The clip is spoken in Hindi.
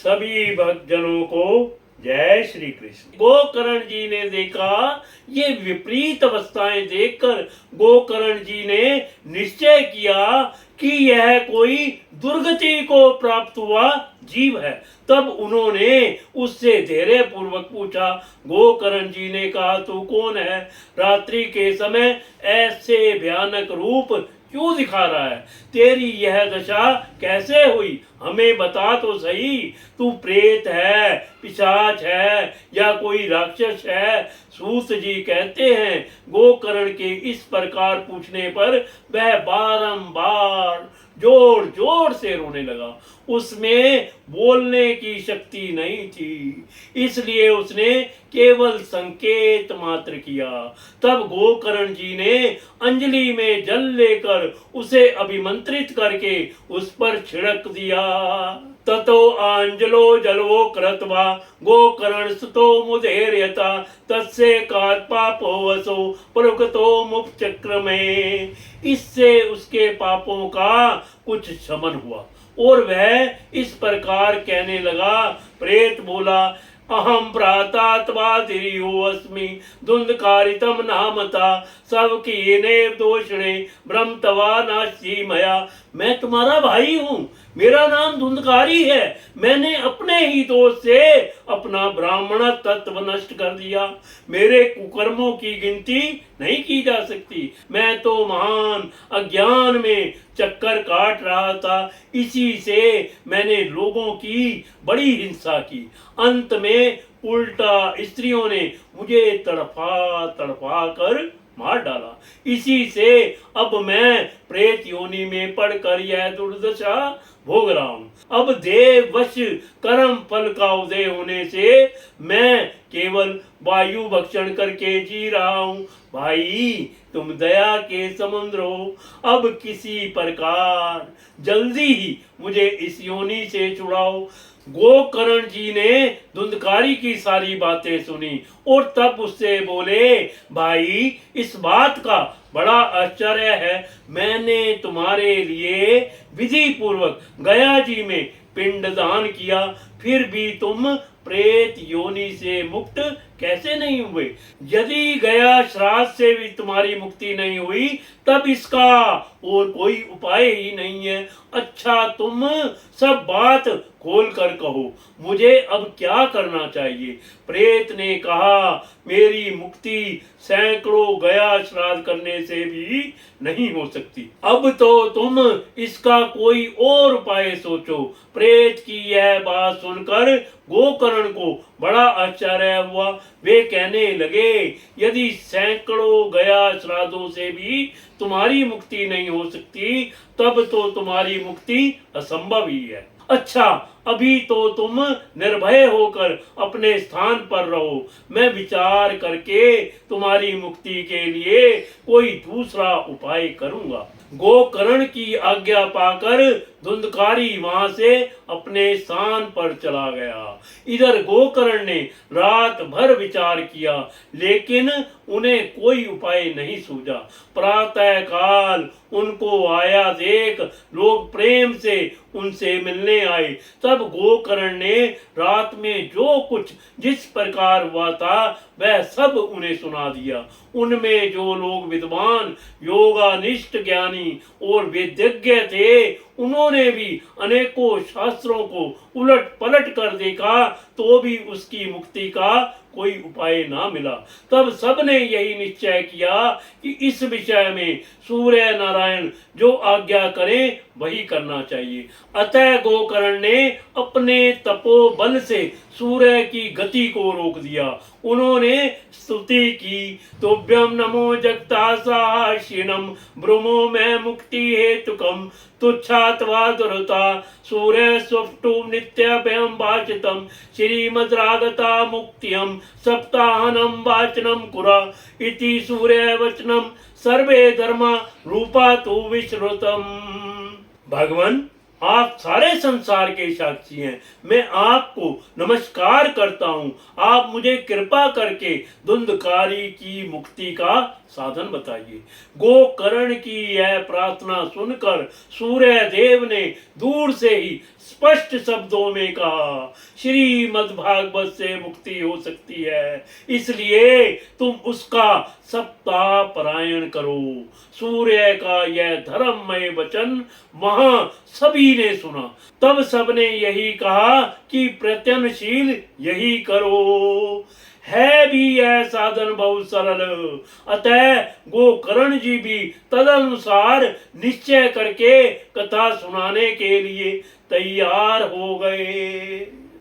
सभी भक्तजनों को जय श्री कृष्ण। गोकर्ण जी ने देखा ये विपरीत अवस्थाएं देखकर गोकर्ण जी ने निश्चय किया कि यह कोई दुर्गति को प्राप्त हुआ जीव है। तब उन्होंने उससे धैर्य पूर्वक पूछा। गोकर्ण जी ने कहा, तू कौन है? रात्रि के समय ऐसे भयानक रूप क्यों दिखा रहा है? तेरी यह दशा कैसे हुई? हमें बता तो सही। तू प्रेत है, पिशाच है या कोई राक्षस है? सूत जी कहते हैं, गोकर्ण के इस प्रकार पूछने पर वह बारंबार जोर जोर से रोने लगा। उसमें बोलने की शक्ति नहीं थी, इसलिए उसने केवल संकेत मात्र किया। तब गोकर्ण जी ने अंजलि में जल लेकर उसे अभिमंत्रित करके उस पर छिड़क दिया। ततो आंजलो जलो कृत्वा गोकर्ण सुतो मुदेर्यता तस्य कात् पापो वसो प्रकृतो मुपचक्रमे। इससे उसके पापों का कुछ शमन हुआ और वह इस प्रकार कहने लगा। प्रेत बोला, अहम भ्रातात्वादिरियो अस्मि धुंधकारितम नामता सबकीने दोषणे भ्रमतवा नास्ति मया। मैं तुम्हारा भाई हूँ, मेरा नाम धुंधकारी है। मैंने अपने ही दोष से अपना ब्राह्मण तत्व नष्ट कर दिया। मेरे कुकर्मों की गिनती नहीं की जा सकती। मैं तो महान अज्ञान में चक्कर काट रहा था, इसी से मैंने लोगों की बड़ी हिंसा की। अंत में उल्टा स्त्रियों ने मुझे तड़पा तड़पा कर मार डाला। इसी से अब मैं प्रेत योनि में पड़कर यह दुर्दशा भोग रहा हूँ। अब देव वश कर्म फल का उदय होने से मैं केवल वायु भक्षण करके जी रहा हूँ। भाई, तुम दया के समुद्र हो, अब किसी प्रकार जल्दी ही मुझे इस योनि से छुड़ाओ। गोकर्ण जी ने धुंधकारी की सारी बातें सुनी और तब उससे बोले, भाई, इस बात का बड़ा आश्चर्य है। मैंने तुम्हारे लिए विधि पूर्वक गया जी में पिंडदान किया, फिर भी तुम प्रेत योनि से मुक्त कैसे नहीं हुए? यदि गया श्राद्ध से भी तुम्हारी मुक्ति नहीं हुई, तब इसका और कोई उपाय ही नहीं है। अच्छा, तुम सब बात खोल कर कहो, मुझे अब क्या करना चाहिए? प्रेत ने कहा, मेरी मुक्ति सैकड़ों गया श्राद्ध करने से भी नहीं हो सकती। अब तो तुम इसका कोई और उपाय सोचो। प्रेत की यह बात सुनकर गोकर्ण को बड़ा आश्चर्य हुआ। वे कहने लगे, यदि सैकड़ों गया श्राद्धों से भी तुम्हारी मुक्ति नहीं हो सकती, तब तो तुम्हारी मुक्ति असंभव ही है। अच्छा, अभी तो तुम निर्भय होकर अपने स्थान पर रहो। मैं विचार करके तुम्हारी मुक्ति के लिए कोई दूसरा उपाय करूंगा। गोकर्ण की आज्ञा पाकर धुंधकारी वहां से अपने स्थान पर चला गया। इधर गोकर्ण ने रात भर विचार किया, लेकिन उन्हें कोई उपाय नहीं सूझा। प्रातः काल उनको आया देख लोग प्रेम से उनसे मिलने आए। तब गोकर्ण ने रात में जो कुछ जिस प्रकार हुआ था वह सब उन्हें सुना दिया। उनमें जो लोग विद्वान, योगानिष्ठ, ज्ञानी और वेदज्ञ थे, उन्होंने भी अनेकों शास्त्रों को उलट पलट कर देखा, तो भी उसकी मुक्ति का कोई उपाय ना मिला। तब सबने यही निश्चय किया कि इस विषय में सूर्य नारायण जो आज्ञा करें वही करना चाहिए। अतः गोकर्ण ने अपने तपोबल से सूर्य की गति को रोक दिया। उन्होंने स्तुति की, तुभ्यम नमो जगतासाशिनम ब्रह्मो में मुक्ति हेतुकम तुच्छात्वा दुरता सूर्य स्वप्टु नित्यभयम वाचितम श्रीमद्रागता मुक्तियम सप्ताहनम वाचनम कुरा इति सूर्य वचनम सर्वे धर्मा रूपा तु विश्रुतम। भगवान, आप सारे संसार के साक्षी हैं। मैं आपको नमस्कार करता हूँ। आप मुझे कृपा करके धुंधकारी की मुक्ति का साधन बताइए। गोकर्ण की यह प्रार्थना सुनकर सूर्य देव ने दूर से ही स्पष्ट शब्दों में कहा, श्रीमद्भागवत से मुक्ति हो सकती है, इसलिए तुम उसका सप्ताह पारायण करो। सूर्य का यह धर्ममय वचन वहां सभी ने सुना। तब सबने यही कहा कि प्रत्यनशील यही करो। है भी यह साधन बहुत सरल, अतः गोकर्ण जी भी तदनुसार निश्चय करके कथा सुनाने के लिए तैयार हो गए।